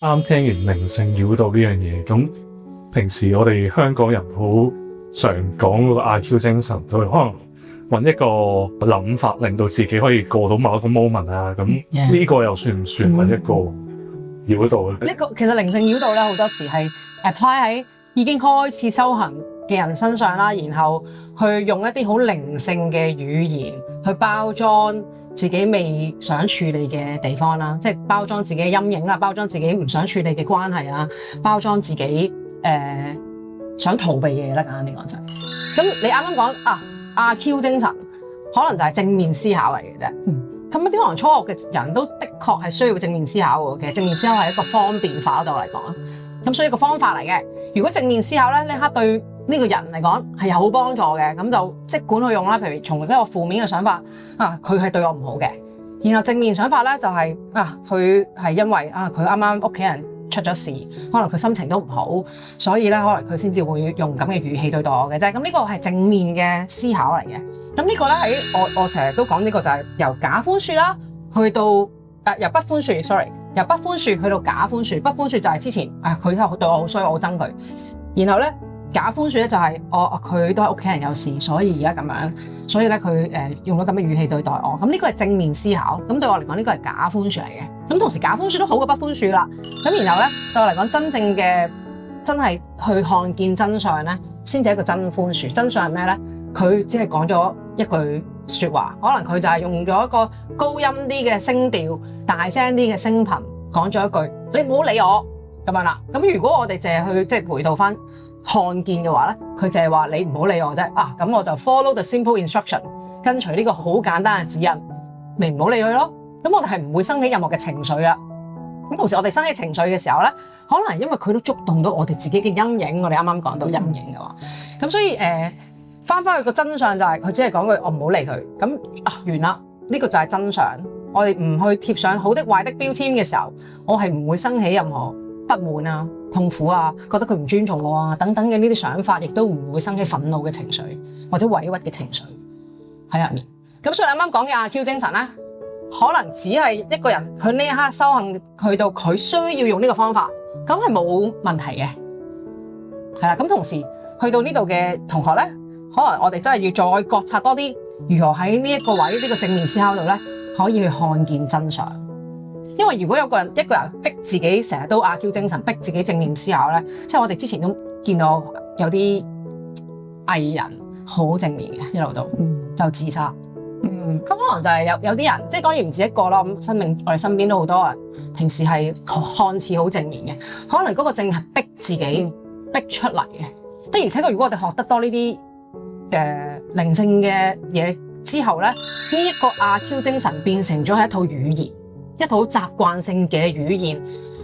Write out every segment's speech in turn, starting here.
啱聽完靈性繞道呢樣嘢，咁平時我哋香港人好常講嗰個阿 Q 精神，就可能揾一個諗法，令到自己可以過到某一個 moment 啊。咁呢個又算唔算係一個繞道咧？呢個其實靈性繞道咧，好多時係 apply 喺已經開始修行嘅人身上啦，然後去用一啲好靈性嘅語言去包裝自己未想處理嘅地方啦，即係包裝自己嘅陰影啦，包裝自己唔想處理嘅關係啊，包裝自己想逃避嘅嘢啦，簡單啲講就係。咁你啱啱講阿 Q 精神，可能就係正面思考嚟嘅啫。咁一啲可能初學嘅人都的確係需要正面思考嘅。其實正面思考係一個方便法對我嚟講，咁所以一個方法嚟嘅。如果正面思考咧，呢刻對呢個人嚟講係有幫助嘅，咁就即管去用啦。譬如從一個負面嘅想法，佢係對我唔好嘅，然後正面想法咧就係佢係因為佢啱啱屋企人出咗事，可能佢心情都唔好，所以咧可能佢先至會用咁嘅語氣對待我嘅啫。咁呢個係正面嘅思考嚟嘅。咁呢個咧喺我成日都講呢個就係由假寬恕啦，去到由不寬恕 ，sorry， 由不寬恕去到假寬恕。不寬恕就係之前佢對我好衰，我好憎佢。然後咧假寬恕咧就係佢都係屋企人有事，所以而家咁樣，所以咧佢用咗咁嘅語氣對待我。咁呢個係正面思考。咁對我嚟講呢個係假寬恕嚟嘅。咁同時假寬恕都好過不寬恕啦。咁然後咧對我嚟講真正嘅真係去看見真相咧，先至係一個真寬恕。真相係咩咧？佢只係講咗一句說話，可能佢就係用咗一個高音啲嘅聲調，大聲啲嘅聲頻，講咗一句你唔好理我咁樣啦。咁如果我哋淨係去即係回到翻看見嘅話咧，佢淨係話你唔好理我啫。咁我就 follow the simple instruction， 跟隨呢個好簡單嘅指引，你唔好理佢咯。咁我哋係唔會生起任何嘅情緒啊。咁同時我哋生起情緒嘅時候咧，可能係因為佢都觸動到我哋自己嘅陰影。我哋啱啱講到陰影嘅話，咁所以翻去個真相就係佢只係講句我唔好理佢，咁完啦。呢個就係真相。我哋唔去貼上好的壞的標籤嘅時候，我係唔會生起任何不滿啊、痛苦啊、覺得佢唔尊重我啊等等嘅呢啲想法，亦都唔會生起憤怒嘅情緒或者委屈嘅情緒喺入面。咁所以啱啱講嘅阿 Q 精神咧，可能只係一個人佢呢一刻修行去到佢需要用呢個方法，咁係冇問題嘅。係啦，咁同時去到呢度嘅同學咧，可能我哋真係要再覺察多啲，如何喺呢一個位呢個正面思考度咧，可以去看見真相。因為如果一個人逼自己成日都阿 Q 精神，逼自己正面思考咧，即係我哋之前都見到有啲藝人好正面嘅，一路到就自殺。咁可能就係有啲人，即係當然唔止一個啦。咁我哋身邊都好多人，平時係看似好正面嘅，可能嗰個正係逼自己逼出嚟嘅。的而且確，如果我哋學得多呢啲靈性嘅嘢之後咧，呢一個阿 Q 精神變成咗係一套語言，一套習慣性嘅語言。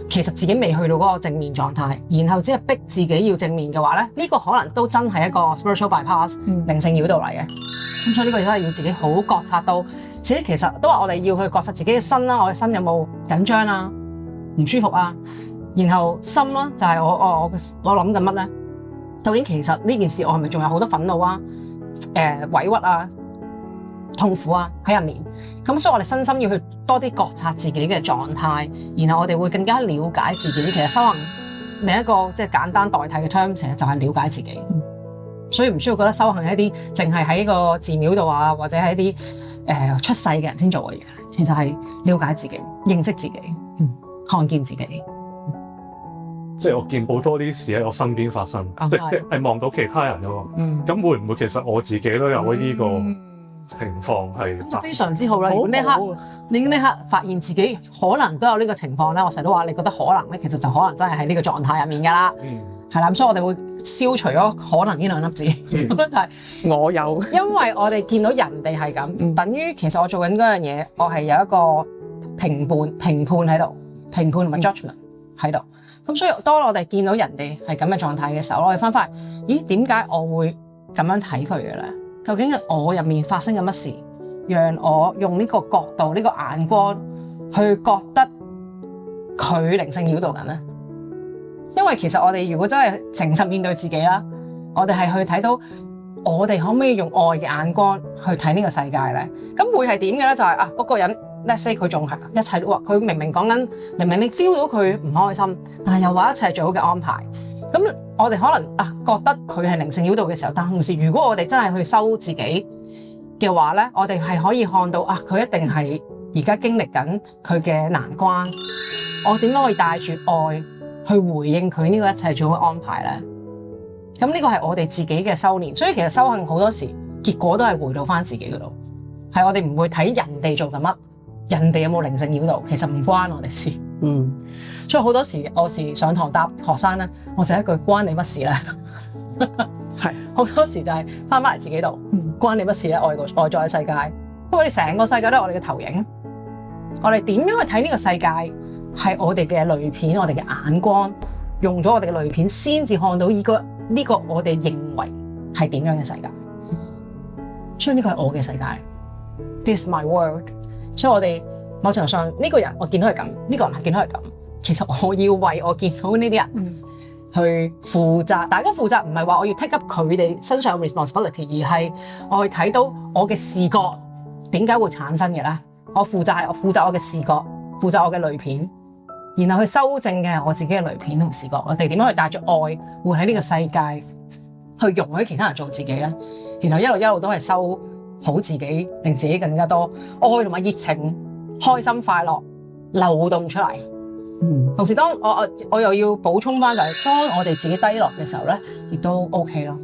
其實自己未去到嗰個正面狀態，然後只係逼自己要正面嘅話咧，呢個可能都真係一個 spiritual bypass，靈性繞道嚟嘅。咁所以呢個真係要自己好覺察到自己，其實都話我哋要去覺察自己嘅身啦，我嘅身有冇緊張啊、唔舒服啊，然後心啦就係我諗緊乜咧？究竟其實呢件事我係咪仲有好多憤怒啊、委屈啊、痛苦啊喺入面？咁所以我哋身心要去多啲覺察自己嘅狀態，然後我哋會更加了解自己。其實修行另一個即係簡單代替嘅 term， 其實就係了解自己。所以唔需要覺得修行係一啲淨係喺個寺廟度啊，或者係一啲出世嘅人先做嘅嘢。其實係了解自己、認識自己、看見自己。即係我見好多啲事喺我身邊發生，即係望到其他人噶嘛。咁會唔會其實我自己都有呢個情況係？咁就非常之好啦！如果你呢刻發現自己可能都有呢個情況咧，我成日都話你覺得可能咧，其實就可能真係喺呢個狀態入面噶啦。係啦，咁所以我哋會消除咗可能呢兩粒字，咁就係我有，因為我哋見到人哋係咁，等於其實我做緊嗰樣嘢，我係有一個評判喺度，評判同埋 judgment 喺度。咁所以當我哋見到人哋係咁嘅狀態嘅時候，我哋翻返嚟，咦？點解我會咁樣睇佢嘅咧？究竟我入面發生緊乜事，讓我用呢個角度、呢個眼光去覺得佢靈性擾動緊咧？因為其實我哋如果真係誠實面對自己啦，我哋係去睇到我哋可唔可以用愛嘅眼光去睇呢個世界咧？咁會係點嘅咧？就係嗰個人 let's say 佢仲係一切都話，佢明明講緊，明明你 feel 到佢唔開心，但係又話一切最好嘅安排。咁我哋可能覺得佢係靈性擾動嘅時候，但同時如果我哋真係去收自己嘅話咧，我哋係可以看到佢一定係而家經歷緊佢嘅難關。我點樣可以帶住愛去回應佢呢個一切最好嘅安排咧？咁呢個係我哋自己嘅修煉，所以其實修行好多時結果都係回到翻自己嗰度，係我哋唔會睇人哋做緊乜，人哋有冇靈性擾動，其實唔關我哋事。所以好多時我時上堂答學生咧，我就一句關你乜事咧？係好多時就係翻返嚟自己度，關你乜事咧？外在嘅世界，因為你成個世界都係我哋嘅投影，我哋點樣去睇呢個世界係我哋嘅濾片，我哋嘅眼光，用咗我哋嘅濾片先至看到呢個我哋認為係點樣嘅世界。所以呢個係我嘅世界 ，This is my world。所以我哋某程度上呢個人我見到係咁，呢個人係見到係咁。其實我要為我見到呢啲人去負責。大家負責唔係話我要 take up 佢哋身上嘅 responsibility， 而係我去睇到我嘅視覺點解會產生嘅咧。我負責我嘅視覺，負責我嘅濾片，然後去修正嘅係我自己嘅濾片同視覺。我哋點樣去帶住愛活喺呢個世界，去容許其他人做自己咧？然後一路都係修好自己，令自己更加多愛同埋熱情、開心、快樂流動出嚟。同時當我又要補充翻就係，當我哋自己低落嘅時候咧，亦都 OK 咯。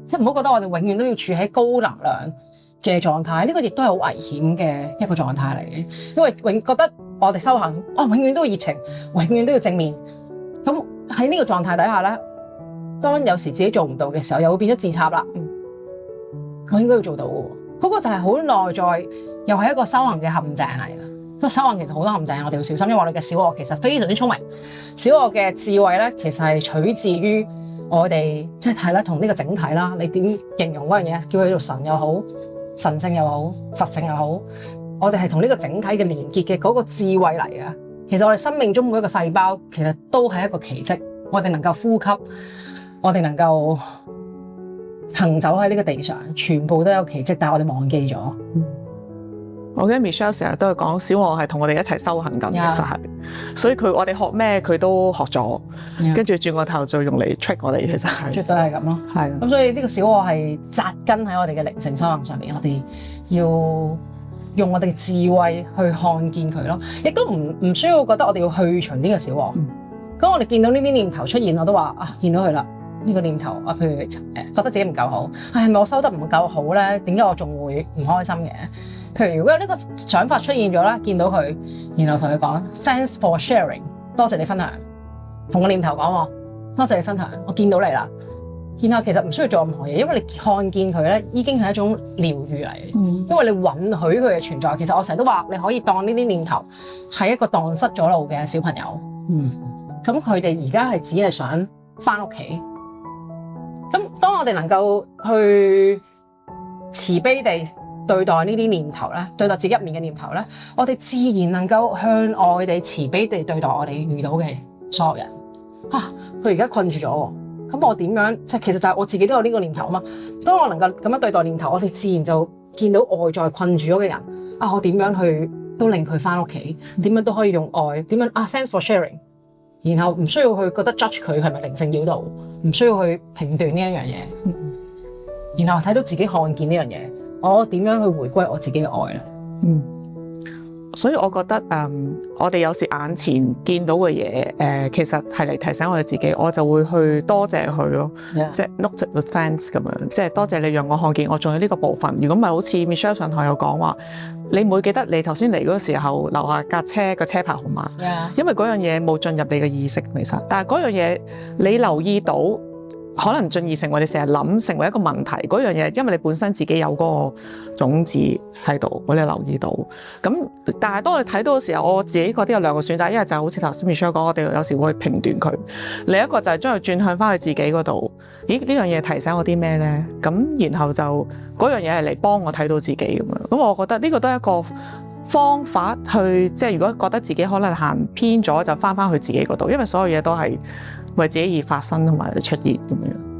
即係唔好覺得我哋永遠都要處喺高能量嘅狀態，呢個亦都係好危險嘅一個狀態嚟嘅。因為覺得我哋修行永遠都要熱情，永遠都要正面。咁喺呢個狀態底下咧，當有時自己做唔到嘅時候，又會變咗自插啦。我應該要做到嘅，嗰個就係好內在，又係一個修行嘅陷阱嚟嘅。因為修行其實好多陷阱，我哋要小心，因為我哋嘅小我其實非常之聰明。小我嘅智慧咧，其實係取自於我哋即係啦，同呢個整體啦。你點形容嗰樣嘢？叫佢做神又好，神性又好，佛性又好，我哋係同呢個整體嘅連結嘅嗰個智慧嚟嘅。其實我哋生命中每一個細胞，其實都係一個奇蹟。我哋能夠呼吸，我哋能夠行走喺呢個地上，全部都有奇蹟，但係我哋忘記咗。我記得 Michelle 成日都係講小我係同我哋一齊修行緊，其實係，所以我哋學咩佢都學咗，跟住轉個頭就用嚟 trick 我哋，其實係絕對係咁咯。係咁，所以呢個小我係扎根喺我哋嘅靈性修行上面，我哋要用我哋嘅智慧去看見佢咯，亦都唔需要覺得我哋要去除呢個小我。咁我哋見到呢啲念頭出現，我都話見到佢啦。呢個念頭譬如覺得自己唔夠好，係咪我修得唔夠好咧？點解我仲會唔開心嘅？譬如如果有呢個想法出現咗啦，見到佢，然後同佢講 Thanks for sharing， 多謝你分享，同個念頭講多謝你分享，我見到你啦。然後其實唔需要做任何嘢，因為你看見佢咧，已經係一種療愈嚟嘅。因為你允許佢嘅存在。其實我成日都話，你可以當呢啲念頭係一個蕩失咗路嘅小朋友。咁佢哋而家係只係想返屋企。咁當我哋能夠去慈悲地對待呢啲念頭咧，對待自己入面嘅念頭咧，我哋自然能夠向外地慈悲地對待我哋遇到嘅所有人。佢而家困住咗喎，咁我點樣？即係其實就係我自己都有呢個念頭啊嘛。當我能夠咁樣對待念頭，我哋自然就見到外在困住咗嘅人。我點樣去都令佢返屋企？點樣都可以用愛？點樣Thanks for sharing。然後唔需要去覺得 judge 佢係咪靈性擾動，唔需要去評斷呢一樣嘢。然後睇到自己看見呢樣嘢，我點樣去回歸我自己嘅愛咧？所以我覺得我哋有時眼前見到嘅嘢，其實係嚟提醒我哋自己，我就會去多謝佢咯，即係 note with thanks 咁樣，即係多謝你讓我看見我仲有呢個部分。如果唔係好似 Michelle 上台有講話，你唔會記得你頭先嚟嗰個時候留下架車個車牌號碼，因為嗰樣嘢冇進入你嘅意識其實，但係嗰樣嘢你留意到。可能進而成為你成日諗成為一個問題嗰樣嘢，因為你本身自己有嗰個種子喺度，我哋留意到。咁但係當我哋睇到嘅時候，我自己覺得有兩個選擇，一係就好似頭先 Michelle 講，我哋有時會去評斷佢；另一個就係將佢轉向翻去自己嗰度。咦？呢樣嘢提醒我啲咩咧？咁然後就嗰樣嘢係嚟幫我睇到自己咁樣。咁我覺得呢個都係一個方法去，即係如果覺得自己可能行偏咗，就翻去自己嗰度，因為所有嘢都係為自己而發生同埋出現咁樣。